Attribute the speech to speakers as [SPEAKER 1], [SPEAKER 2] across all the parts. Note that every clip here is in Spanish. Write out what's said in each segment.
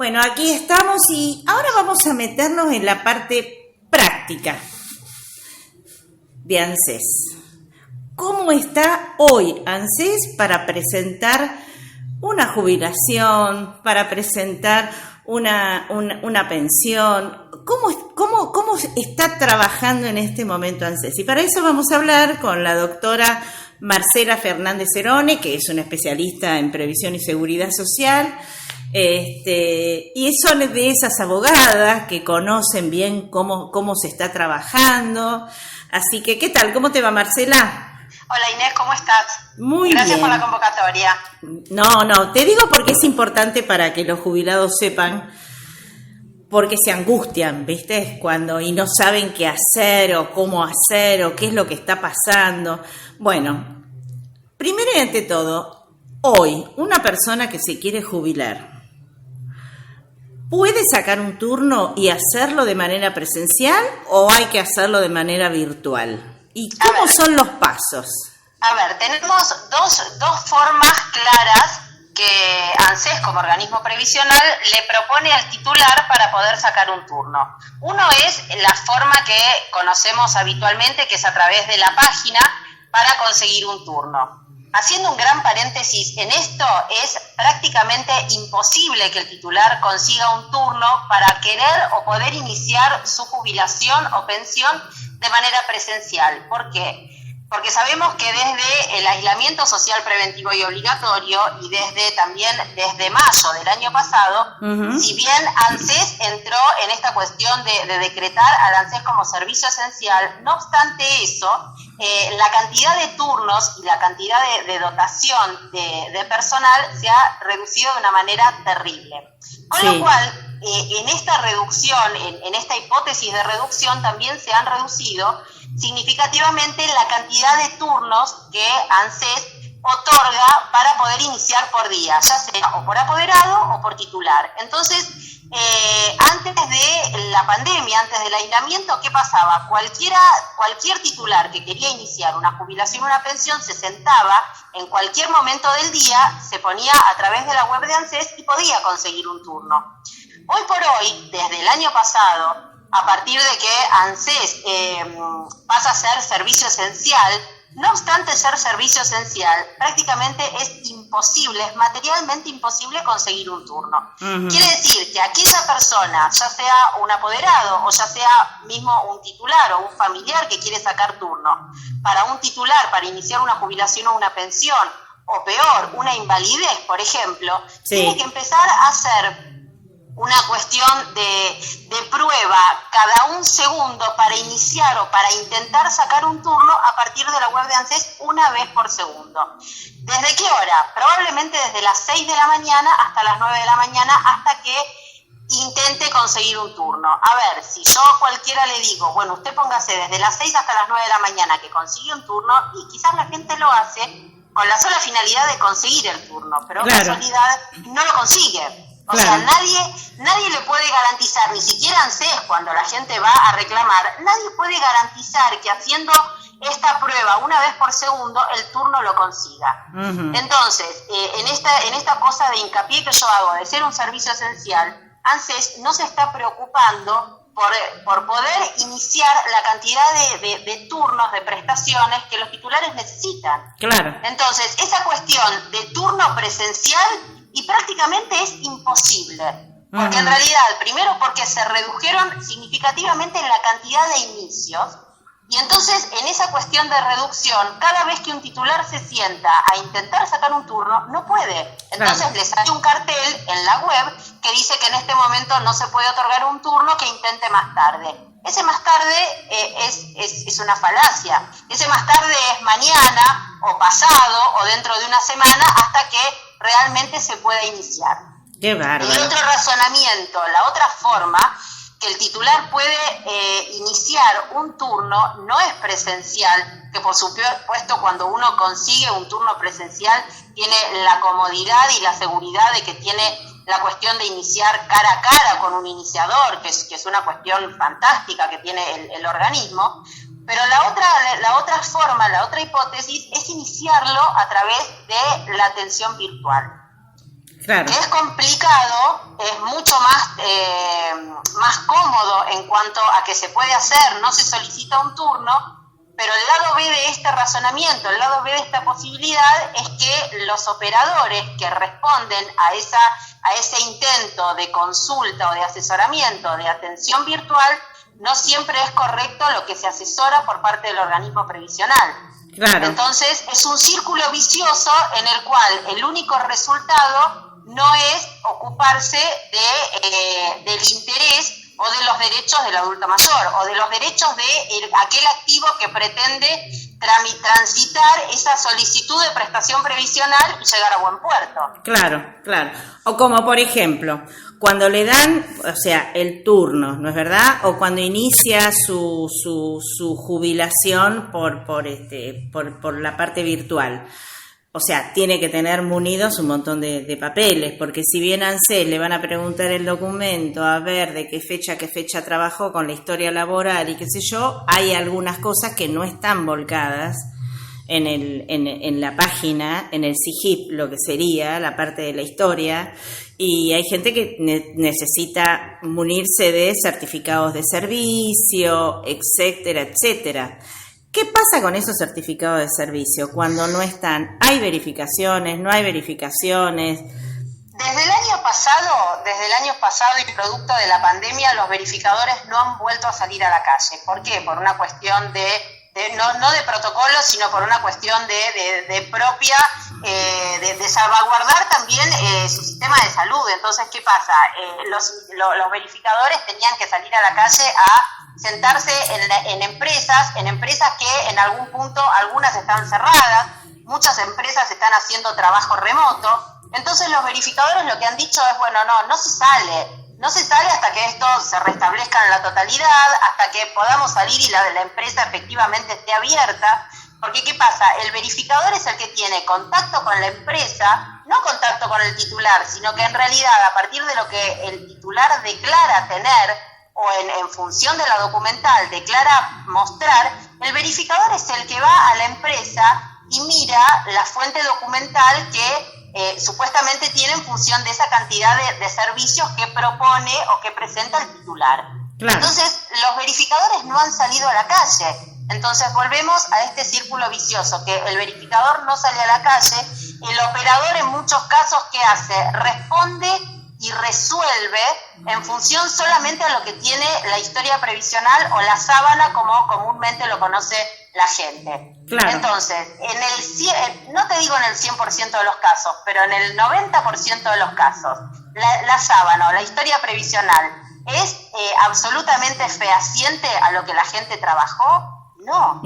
[SPEAKER 1] Bueno, aquí estamos y ahora vamos a meternos en la parte práctica de ANSES. ¿Cómo está hoy ANSES para presentar una jubilación, para presentar una pensión? ¿Cómo está trabajando en este momento ANSES? Y para eso vamos a hablar con la doctora Marcela Fernández Cerone, que es una especialista en previsión y seguridad social, y son de esas abogadas que conocen bien cómo se está trabajando. Así que, ¿qué tal? ¿Cómo te va, Marcela?
[SPEAKER 2] Hola Inés, ¿cómo estás?
[SPEAKER 1] Muy bien.
[SPEAKER 2] Gracias por la convocatoria.
[SPEAKER 1] No, te digo porque es importante para que los jubilados sepan, porque se angustian, ¿viste? Y no saben qué hacer o cómo hacer o qué es lo que está pasando. Bueno, primero y ante todo, hoy una persona que se quiere jubilar, ¿puede sacar un turno y hacerlo de manera presencial o hay que hacerlo de manera virtual? ¿Y cómo son los pasos?
[SPEAKER 2] A ver, tenemos dos formas claras que ANSES como organismo previsional le propone al titular para poder sacar un turno. Uno es la forma que conocemos habitualmente, que es a través de la página para conseguir un turno. Haciendo un gran paréntesis en esto, es prácticamente imposible que el titular consiga un turno para querer o poder iniciar su jubilación o pensión de manera presencial. ¿Por qué? Porque sabemos que desde el aislamiento social preventivo y obligatorio y desde mayo del año pasado, si bien ANSES entró en esta cuestión de decretar al ANSES como servicio esencial, no obstante eso, la cantidad de turnos y la cantidad de dotación de personal se ha reducido de una manera terrible. Con lo cual, en esta reducción, en esta hipótesis de reducción, también se han reducido significativamente la cantidad de turnos que ANSES otorga para poder iniciar por día, ya sea o por apoderado o por titular. Entonces, antes de la pandemia, antes del aislamiento, ¿qué pasaba? Cualquier titular que quería iniciar una jubilación o una pensión se sentaba en cualquier momento del día, se ponía a través de la web de ANSES y podía conseguir un turno. Hoy por hoy, desde el año pasado, a partir de que ANSES pasa a ser servicio esencial, no obstante ser servicio esencial, prácticamente es imposible, es materialmente imposible conseguir un turno. Quiere decir que aquella persona, ya sea un apoderado o ya sea mismo un titular o un familiar que quiere sacar turno, para un titular, para iniciar una jubilación o una pensión, o peor, una invalidez, por ejemplo, tiene que empezar a hacer una cuestión de prueba cada un segundo para iniciar o para intentar sacar un turno a partir de la web de ANSES una vez por segundo. ¿Desde qué hora? Probablemente desde las 6 de la mañana hasta las 9 de la mañana, hasta que intente conseguir un turno. A ver, si yo a cualquiera le digo, bueno, usted póngase desde las 6 hasta las 9 de la mañana que consigue un turno, y quizás la gente lo hace con la sola finalidad de conseguir el turno, pero en casualidad no lo consigue. O sea, nadie le puede garantizar, ni siquiera ANSES, cuando la gente va a reclamar, nadie puede garantizar que haciendo esta prueba una vez por segundo el turno lo consiga. Entonces, en esta cosa de hincapié que yo hago de ser un servicio esencial, ANSES no se está preocupando por poder iniciar la cantidad de turnos, de prestaciones que los titulares necesitan. Entonces, esa cuestión de turno presencial y prácticamente es imposible, porque en realidad, primero porque se redujeron significativamente la cantidad de inicios, y entonces en esa cuestión de reducción, cada vez que un titular se sienta a intentar sacar un turno, no puede. Entonces le sale un cartel en la web que dice que en este momento no se puede otorgar un turno, que intente más tarde. Ese más tarde es una falacia. Ese más tarde es mañana o pasado o dentro de una semana, hasta que realmente se pueda iniciar.
[SPEAKER 1] ¡Qué bárbaro!
[SPEAKER 2] El otro razonamiento, la otra forma que el titular puede iniciar un turno no es presencial, que por supuesto cuando uno consigue un turno presencial tiene la comodidad y la seguridad de que tiene la cuestión de iniciar cara a cara con un iniciador, que es una cuestión fantástica que tiene el organismo. Pero la otra forma, la otra hipótesis es iniciarlo a través de la atención virtual.
[SPEAKER 1] Claro.
[SPEAKER 2] Que es complicado, es mucho más cómodo en cuanto a que se puede hacer, no se solicita un turno, pero el lado B de este razonamiento, el lado B de esta posibilidad es que los operadores que responden a ese intento de consulta o de asesoramiento, de atención virtual, no siempre es correcto lo que se asesora por parte del organismo previsional.
[SPEAKER 1] Claro.
[SPEAKER 2] Entonces es un círculo vicioso en el cual el único resultado no es ocuparse del interés o de los derechos del adulto mayor o de los derechos de aquel activo que pretende transitar esa solicitud de prestación previsional y llegar a buen puerto.
[SPEAKER 1] Claro, claro. O como por ejemplo, cuando le dan, o sea, el turno, ¿no es verdad? O cuando inicia su jubilación por la parte virtual. O sea, tiene que tener munidos un montón de papeles, porque si bien a ANSES le van a preguntar el documento, a ver de qué fecha trabajó con la historia laboral y qué sé yo, hay algunas cosas que no están volcadas en la página, en el SIGIP, lo que sería la parte de la historia, y hay gente que necesita munirse de certificados de servicio, etcétera, etcétera. ¿Qué pasa con esos certificados de servicio cuando no están? ¿Hay verificaciones? ¿No hay verificaciones?
[SPEAKER 2] Desde el año pasado y producto de la pandemia, los verificadores no han vuelto a salir a la calle. ¿Por qué? Por una cuestión no de protocolo, sino por una cuestión de salvaguardar también su sistema de salud. Entonces, ¿qué pasa? Los verificadores tenían que salir a la calle a sentarse en empresas que en algún punto algunas están cerradas, muchas empresas están haciendo trabajo remoto. Entonces los verificadores lo que han dicho es, bueno, no se sale hasta que esto se restablezca en la totalidad, hasta que podamos salir y la empresa efectivamente esté abierta. Porque ¿qué pasa? El verificador es el que tiene contacto con la empresa, no contacto con el titular, sino que en realidad a partir de lo que el titular declara tener o en función de la documental declara mostrar, el verificador es el que va a la empresa y mira la fuente documental que supuestamente tiene en función de esa cantidad de servicios que propone o que presenta el titular. Claro. Entonces, los verificadores no han salido a la calle. Entonces, volvemos a este círculo vicioso, que el verificador no sale a la calle, el operador en muchos casos, ¿qué hace? Responde y resuelve en función solamente a lo que tiene la historia previsional o la sábana, como comúnmente lo conoce la gente. Claro. Entonces, no te digo en el 100% de los casos, pero en el 90% de los casos, la sábana o la historia previsional es absolutamente fehaciente a lo que la gente trabajó. No.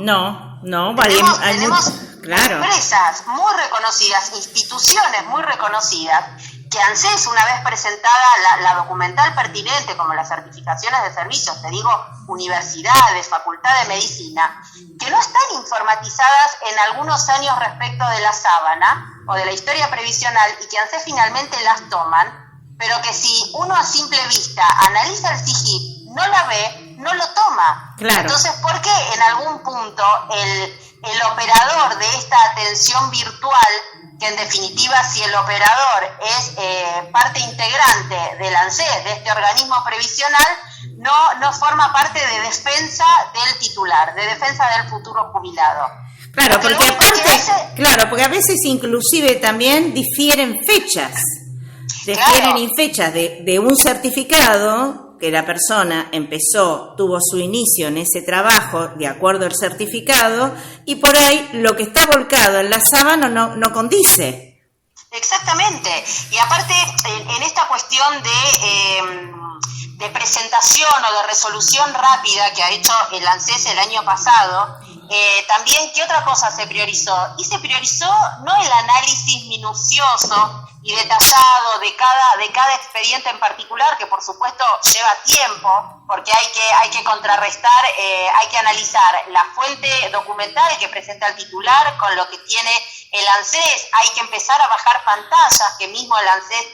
[SPEAKER 2] Tenemos claro, empresas muy reconocidas, instituciones muy reconocidas, que ANSES, una vez presentada la documental pertinente, como las certificaciones de servicios, te digo, universidades, facultad de medicina, que no están informatizadas en algunos años respecto de la sábana o de la historia previsional, y que ANSES finalmente las toman, pero que si uno a simple vista analiza el SIGIP, no la ve, no lo toma. Claro. Entonces, ¿por qué en algún punto el operador de esta atención virtual, que en definitiva, si el operador es parte integrante del ANSES, de este organismo previsional, no forma parte de defensa del titular, de defensa del futuro jubilado?
[SPEAKER 1] Claro, porque a veces inclusive también difieren fechas de un certificado que la persona tuvo su inicio en ese trabajo de acuerdo al certificado, y por ahí lo que está volcado en la sábana no condice.
[SPEAKER 2] Exactamente. Y aparte, en esta cuestión de presentación o de resolución rápida que ha hecho el ANSES el año pasado, también, ¿qué otra cosa se priorizó? Y se priorizó no el análisis minucioso y detallado de cada expediente en particular, que por supuesto lleva tiempo, porque hay que contrarrestar, hay que analizar la fuente documental que presenta el titular con lo que tiene el ANSES, hay que empezar a bajar pantallas que mismo el ANSES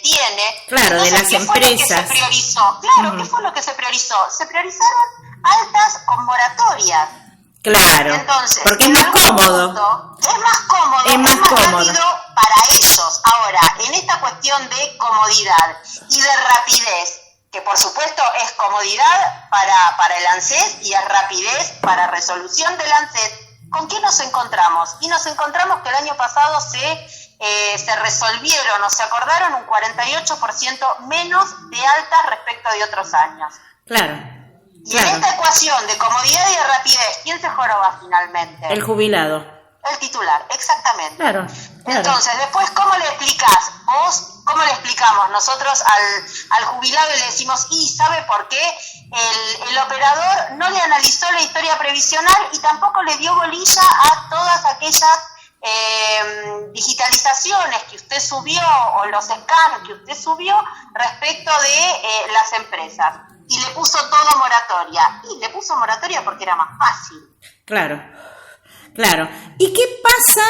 [SPEAKER 2] tiene.
[SPEAKER 1] Claro, entonces, de las empresas.
[SPEAKER 2] ¿qué fue lo que se priorizó? Claro, ¿qué fue lo que se priorizó? Se priorizaron altas con moratorias.
[SPEAKER 1] Claro,
[SPEAKER 2] entonces,
[SPEAKER 1] porque es más cómodo.
[SPEAKER 2] Es más cómodo rápido para ellos, todos. Ahora, en esta cuestión de comodidad y de rapidez, que por supuesto es comodidad para el ANSES y es rapidez para resolución del ANSES, ¿con qué nos encontramos? Y nos encontramos que el año pasado se resolvieron o se acordaron un 48% menos de altas respecto de otros años.
[SPEAKER 1] Claro.
[SPEAKER 2] Y en esta ecuación de comodidad y de rapidez, ¿quién se joroba finalmente?
[SPEAKER 1] El jubilado.
[SPEAKER 2] El titular, exactamente.
[SPEAKER 1] Claro.
[SPEAKER 2] Entonces, después, ¿cómo le explicás vos? ¿Cómo le explicamos nosotros al jubilado y le decimos, y sabe por qué? El operador no le analizó la historia previsional y tampoco le dio bolilla a todas aquellas digitalizaciones que usted subió o los scans que usted subió respecto de las empresas. Y le puso todo moratoria. Y le puso moratoria porque era más fácil.
[SPEAKER 1] Claro. ¿Y qué pasa,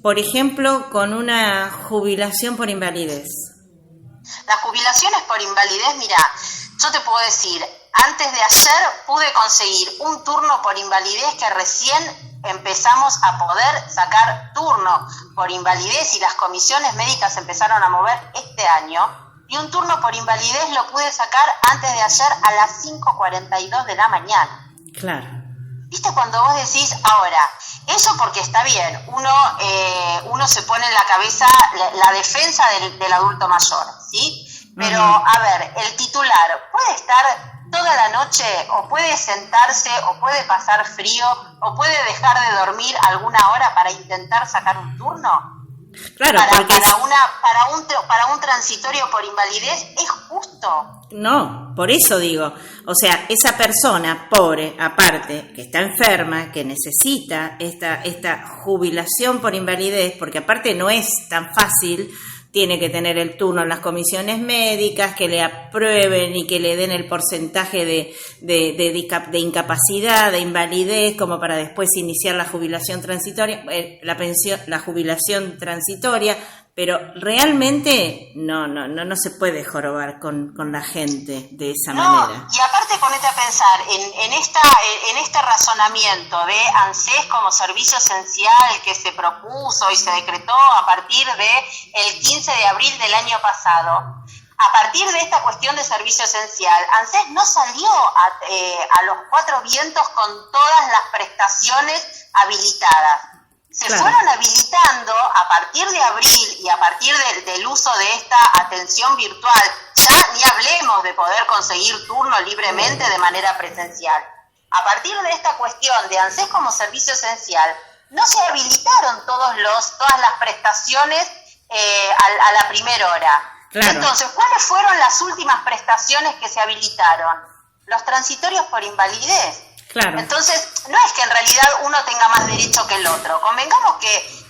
[SPEAKER 1] por ejemplo, con una jubilación por invalidez?
[SPEAKER 2] Las jubilaciones por invalidez, mira, yo te puedo decir, antes de ayer pude conseguir un turno por invalidez que recién empezamos a poder sacar turno por invalidez y las comisiones médicas empezaron a mover este año. Y un turno por invalidez lo pude sacar antes de ayer a las 5:42 de la mañana.
[SPEAKER 1] Claro.
[SPEAKER 2] ¿Viste cuando vos decís, ahora, eso porque está bien, uno se pone en la cabeza la defensa del adulto mayor, ¿sí? Pero, a ver, el titular puede estar toda la noche, o puede sentarse, o puede pasar frío, o puede dejar de dormir alguna hora para intentar sacar un turno.
[SPEAKER 1] Claro,
[SPEAKER 2] para un transitorio por invalidez es justo.
[SPEAKER 1] No, por eso digo, o sea, esa persona pobre, aparte, que está enferma, que necesita esta jubilación por invalidez, porque aparte no es tan fácil, tiene que tener el turno en las comisiones médicas, que le aprueben y que le den el porcentaje de incapacidad, de invalidez, como para después iniciar la jubilación transitoria, la jubilación transitoria, pero realmente no se puede jorobar con la gente de esa manera.
[SPEAKER 2] Y aparte ponete a pensar en este razonamiento de ANSES como servicio esencial que se propuso y se decretó a partir del 15 de abril del año pasado. A partir de esta cuestión de servicio esencial, ANSES no salió a los cuatro vientos con todas las prestaciones habilitadas. Se fueron habilitando a partir de abril y a partir del uso de esta atención virtual. Ya ni hablemos de poder conseguir turno libremente de manera presencial. A partir de esta cuestión de ANSES como servicio esencial, no se habilitaron todas las prestaciones a la primera hora. Claro. Entonces, ¿cuáles fueron las últimas prestaciones que se habilitaron? Los transitorios por invalidez.
[SPEAKER 1] Claro.
[SPEAKER 2] Entonces, no es que en realidad uno tenga más derecho que el otro. Convengamos que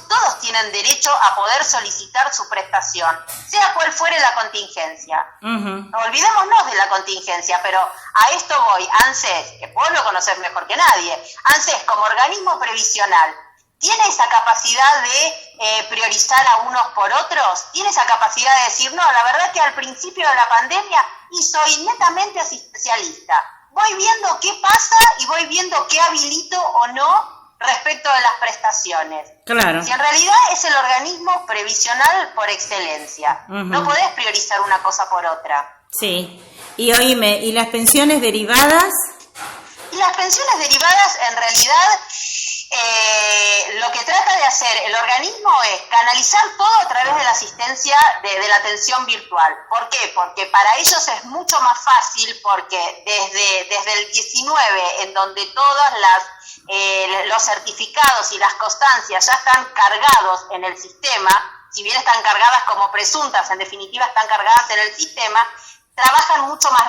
[SPEAKER 2] todos tienen derecho a poder solicitar su prestación, sea cual fuere la contingencia. No olvidémonos de la contingencia, pero a esto voy. ANSES, que vos lo conocés mejor que nadie, ANSES como organismo previsional, ¿tiene esa capacidad de priorizar a unos por otros? ¿Tiene esa capacidad de decir, no, la verdad que al principio de la pandemia y soy netamente asistencialista? Voy viendo qué pasa y voy viendo qué habilito o no respecto de las prestaciones.
[SPEAKER 1] Claro.
[SPEAKER 2] Si en realidad es el organismo previsional por excelencia. No podés priorizar una cosa por otra.
[SPEAKER 1] Sí. Y oíme, ¿y las pensiones derivadas?
[SPEAKER 2] Y las pensiones derivadas en realidad lo que trata de hacer el organismo es canalizar todo a través de la asistencia de la atención virtual. ¿Por qué? Porque para ellos es mucho más fácil, porque desde el 19, en donde todos los certificados y las constancias ya están cargados en el sistema, si bien están cargadas como presuntas, en definitiva están cargadas en el sistema, trabajan mucho más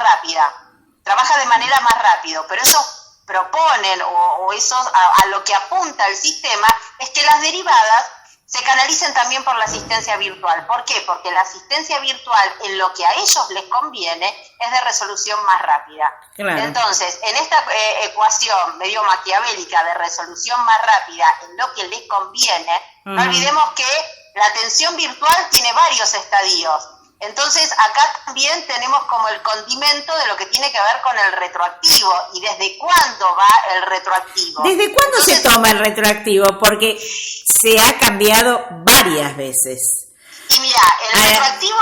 [SPEAKER 2] trabaja de manera más rápido, pero ellos proponen o eso a lo que apunta el sistema es que las derivadas se canalicen también por la asistencia virtual. ¿Por qué? Porque la asistencia virtual, en lo que a ellos les conviene, es de resolución más rápida. Claro. Entonces, en esta ecuación medio maquiavélica de resolución más rápida, en lo que les conviene, no olvidemos que la atención virtual tiene varios estadios. Entonces, acá también tenemos como el condimento de lo que tiene que ver con el retroactivo. ¿Y desde cuándo va el retroactivo?
[SPEAKER 1] ¿Desde cuándo se toma el retroactivo? Porque se ha cambiado varias veces.
[SPEAKER 2] Y mira, el retroactivo...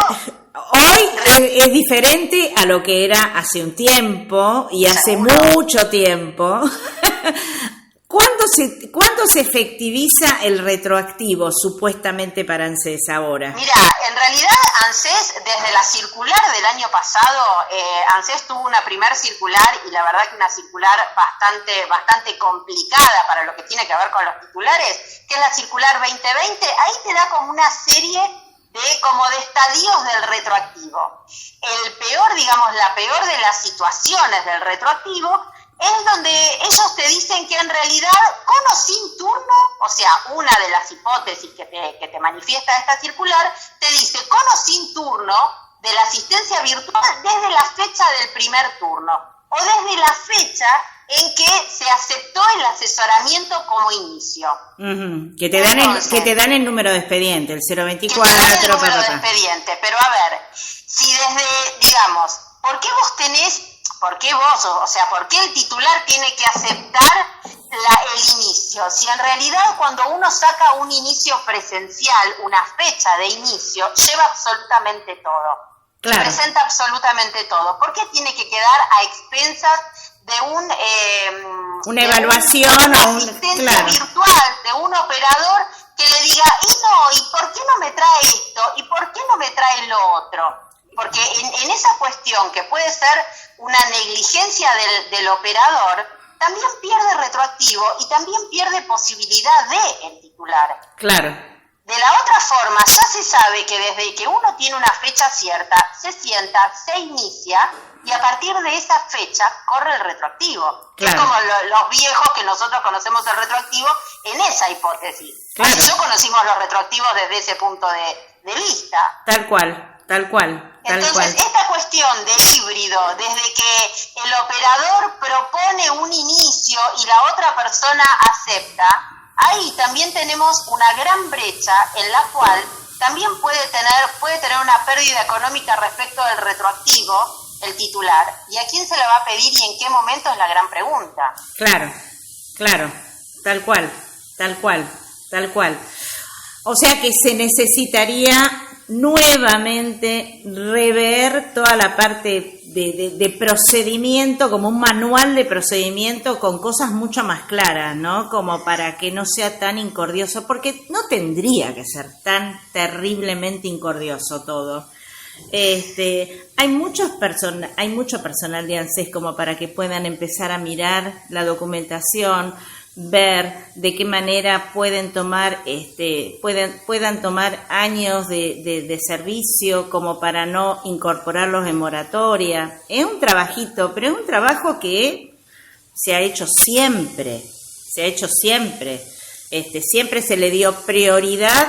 [SPEAKER 1] Hoy es diferente a lo que era hace un tiempo y hace mucho tiempo. ¿Cuándo se efectiviza el retroactivo supuestamente para ANSES ahora?
[SPEAKER 2] Mira, en realidad ANSES, desde la circular del año pasado, ANSES tuvo una primer circular y la verdad que una circular bastante complicada para lo que tiene que ver con los titulares, que es la circular 2020. Ahí te da como una serie de estadios del retroactivo. La peor de las situaciones del retroactivo es donde ellos te dicen que en realidad con o sin turno, o sea, una de las hipótesis que te manifiesta esta circular, te dice con o sin turno de la asistencia virtual desde la fecha del primer turno o desde la fecha en que se aceptó el asesoramiento como inicio.
[SPEAKER 1] Que te dan el número de expediente, el 024.
[SPEAKER 2] Que te dan el número de expediente, pero a ver, si desde, digamos, ¿por qué el titular tiene que aceptar el inicio? Si en realidad cuando uno saca un inicio presencial, una fecha de inicio, lleva absolutamente todo. Claro. Presenta absolutamente todo. ¿Por qué tiene que quedar a expensas de
[SPEAKER 1] una evaluación
[SPEAKER 2] una asistencia virtual de un operador que le diga, ¿y por qué no me trae esto? ¿Y por qué no me trae lo otro? Porque en esa cuestión, que puede ser una negligencia del operador, también pierde retroactivo y también pierde posibilidad el titular.
[SPEAKER 1] Claro.
[SPEAKER 2] De la otra forma, ya se sabe que desde que uno tiene una fecha cierta, se sienta, se inicia y a partir de esa fecha corre el retroactivo. Claro. Es como los viejos que nosotros conocemos el retroactivo en esa hipótesis. Claro. Así yo conocimos los retroactivos desde ese punto de vista.
[SPEAKER 1] Tal cual.
[SPEAKER 2] Entonces, esta cuestión de híbrido, desde que el operador propone un inicio y la otra persona acepta, ahí también tenemos una gran brecha en la cual también puede tener una pérdida económica respecto del retroactivo, el titular, y a quién se le va a pedir y en qué momento es la gran pregunta.
[SPEAKER 1] Claro, tal cual. O sea que se necesitaría nuevamente rever toda la parte de procedimiento, como un manual de procedimiento con cosas mucho más claras, ¿no? Como para que no sea tan incordioso, porque no tendría que ser tan terriblemente incordioso todo. Hay mucho personal de ANSES como para que puedan empezar a mirar la documentación, ver de qué manera puedan tomar años de servicio como para no incorporarlos en moratoria. Es un trabajito, pero es un trabajo que se ha hecho siempre. Siempre se le dio prioridad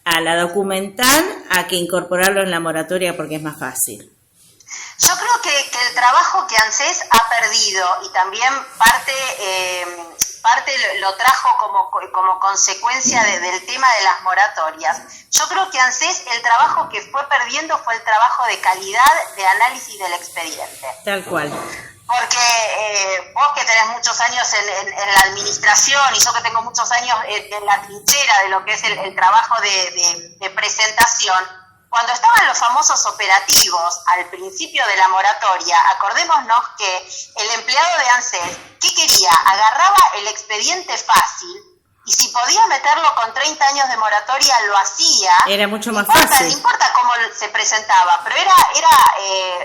[SPEAKER 1] a la documental a que incorporarlo en la moratoria porque es más fácil.
[SPEAKER 2] Yo creo que el trabajo que ANSES ha perdido y también parte lo trajo como consecuencia del tema de las moratorias. Yo creo que ANSES el trabajo que fue perdiendo fue el trabajo de calidad de análisis del expediente.
[SPEAKER 1] Tal cual.
[SPEAKER 2] Porque vos que tenés muchos años en la administración y yo que tengo muchos años en la trinchera de lo que es el trabajo de presentación, cuando estaban los famosos operativos al principio de la moratoria, acordémonos que el empleado de ANSES, ¿qué quería? Agarraba el expediente fácil y si podía meterlo con 30 años de moratoria, lo hacía.
[SPEAKER 1] Era mucho más fácil.
[SPEAKER 2] No importa cómo se presentaba, pero era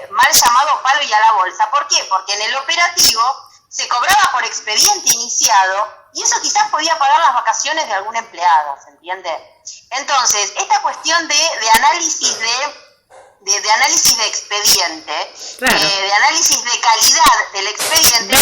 [SPEAKER 2] mal llamado palo y a la bolsa. ¿Por qué? Porque en el operativo se cobraba por expediente iniciado y eso quizás podía pagar las vacaciones de algún empleado, ¿se entiende? Entonces, esta cuestión de análisis de análisis de expediente, claro, de análisis de calidad del expediente,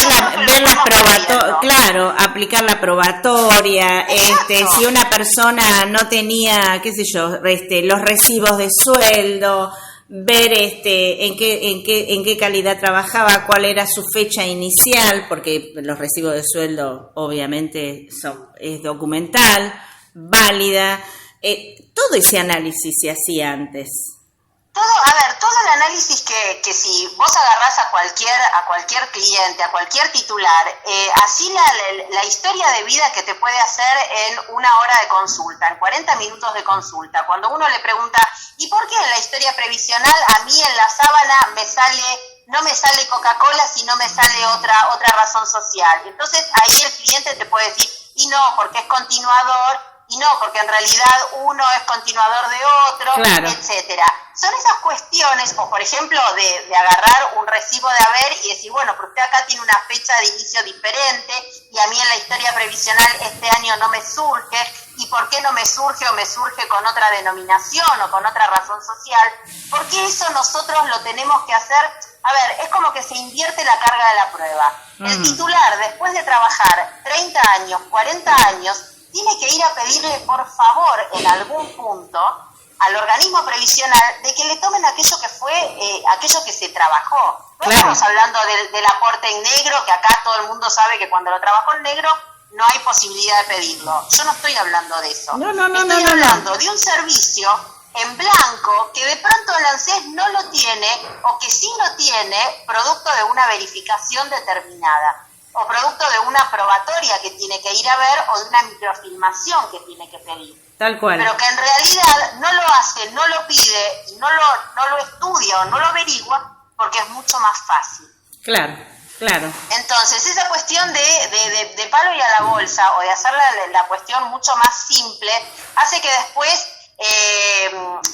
[SPEAKER 1] aplicar la probatoria, si una persona no tenía, los recibos de sueldo, ver en qué calidad trabajaba, cuál era su fecha inicial, porque los recibos de sueldo obviamente es documental, válida, todo ese análisis se hacía antes.
[SPEAKER 2] Todo el análisis que si vos agarrás a cualquier cliente, a cualquier titular, así la historia de vida que te puede hacer en una hora de consulta, en 40 minutos de consulta, cuando uno le pregunta, ¿y por qué en la historia previsional a mí en la sábana no me sale Coca-Cola si no me sale otra razón social? Entonces ahí el cliente te puede decir, y no, porque es continuador, y no, porque en realidad uno es continuador de otro,
[SPEAKER 1] claro,
[SPEAKER 2] etcétera. Son esas cuestiones, o por ejemplo, de agarrar un recibo de haber y decir, bueno, pero usted acá tiene una fecha de inicio diferente y a mí en la historia previsional este año no me surge, ¿y por qué no me surge o me surge con otra denominación o con otra razón social? Porque eso nosotros lo tenemos que hacer. A ver, es como que se invierte la carga de la prueba. El titular, después de trabajar 30 años, 40 años, tiene que ir a pedirle por favor en algún punto al organismo previsional de que le tomen aquello que fue, aquello que se trabajó. No estamos hablando del aporte en negro, que acá todo el mundo sabe que cuando lo trabajó en negro no hay posibilidad de pedirlo. Yo no estoy hablando de eso. Estoy hablando de un servicio en blanco que de pronto el ANSES no lo tiene o que sí lo tiene producto de una verificación determinada, o producto de una probatoria que tiene que ir a ver o de una microfilmación que tiene que pedir.
[SPEAKER 1] Tal cual.
[SPEAKER 2] Pero que en realidad no lo hace, no lo pide y no lo estudia o no lo averigua porque es mucho más fácil.
[SPEAKER 1] Claro.
[SPEAKER 2] Entonces, esa cuestión de palo y a la bolsa o de hacer la cuestión mucho más simple hace que después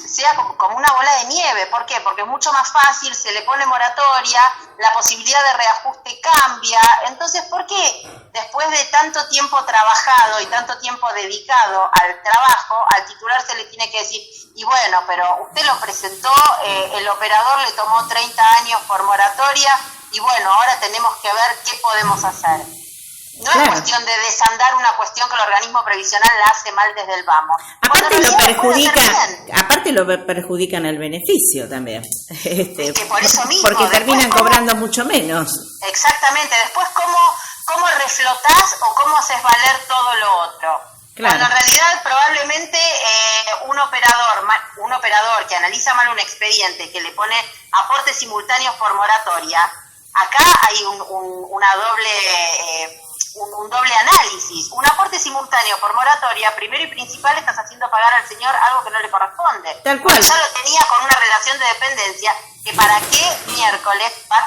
[SPEAKER 2] sea como una bola de nieve. ¿Por qué? Porque es mucho más fácil, se le pone moratoria, la posibilidad de reajuste cambia. Entonces, ¿por qué después de tanto tiempo trabajado y tanto tiempo dedicado al trabajo, al titular se le tiene que decir, y bueno, pero usted lo presentó, el operador le tomó 30 años por moratoria, y bueno, ahora tenemos que ver qué podemos hacer? No es cuestión de desandar una cuestión que el organismo previsional la hace mal desde el vamos.
[SPEAKER 1] Aparte lo perjudican el beneficio también.
[SPEAKER 2] Que por eso mismo,
[SPEAKER 1] porque terminan cobrando mucho menos.
[SPEAKER 2] Exactamente. Después, ¿cómo reflotás o cómo haces valer todo lo otro? Claro. Cuando en realidad probablemente un operador que analiza mal un expediente, que le pone aportes simultáneos por moratoria, acá hay un doble análisis. Un aporte simultáneo por moratoria, primero y principal estás haciendo pagar al señor algo que no le corresponde.
[SPEAKER 1] Tal cual.
[SPEAKER 2] Ya lo tenía con una relación de dependencia, que para qué miércoles va a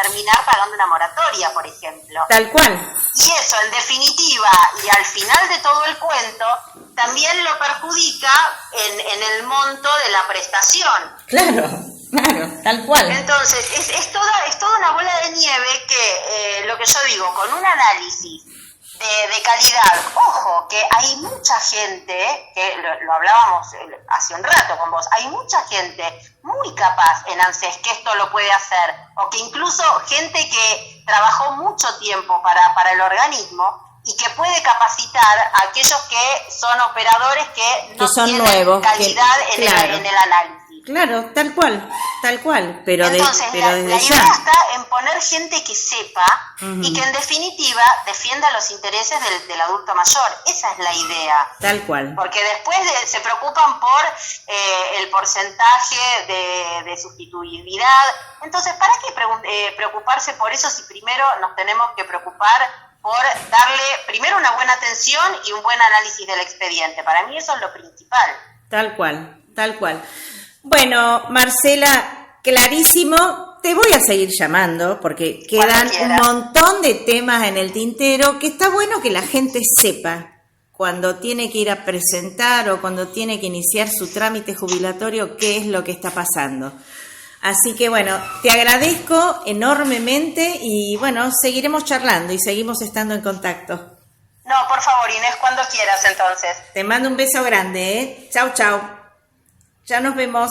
[SPEAKER 2] terminar pagando una moratoria, por ejemplo.
[SPEAKER 1] Tal cual.
[SPEAKER 2] Y eso, en definitiva, y al final de todo el cuento, también lo perjudica en el monto de la prestación.
[SPEAKER 1] Claro, tal cual.
[SPEAKER 2] Entonces, es toda una bola de nieve que, lo que yo digo, con un análisis de calidad, ojo, que hay mucha gente, que lo hablábamos hace un rato con vos, hay mucha gente muy capaz en ANSES que esto lo puede hacer, o que incluso gente que trabajó mucho tiempo para el organismo y que puede capacitar a aquellos que son operadores que no tienen
[SPEAKER 1] nuevos,
[SPEAKER 2] calidad en el análisis.
[SPEAKER 1] Claro, tal cual, pero
[SPEAKER 2] entonces,
[SPEAKER 1] desde
[SPEAKER 2] la idea está en poner gente que sepa y que en definitiva defienda los intereses del adulto mayor. Esa es la idea.
[SPEAKER 1] Tal cual.
[SPEAKER 2] Porque después se preocupan por el porcentaje de sustituibilidad. Entonces, ¿para qué preocuparse por eso si primero nos tenemos que preocupar por darle primero una buena atención y un buen análisis del expediente? Para mí eso es lo principal.
[SPEAKER 1] Tal cual. Bueno, Marcela, clarísimo. Te voy a seguir llamando porque quedan un montón de temas en el tintero que está bueno que la gente sepa cuando tiene que ir a presentar o cuando tiene que iniciar su trámite jubilatorio qué es lo que está pasando. Así que bueno, te agradezco enormemente y bueno, seguiremos charlando y seguimos estando en contacto.
[SPEAKER 2] No, por favor, Inés, cuando quieras entonces.
[SPEAKER 1] Te mando un beso grande, ¿eh? Chau. Ya nos vemos.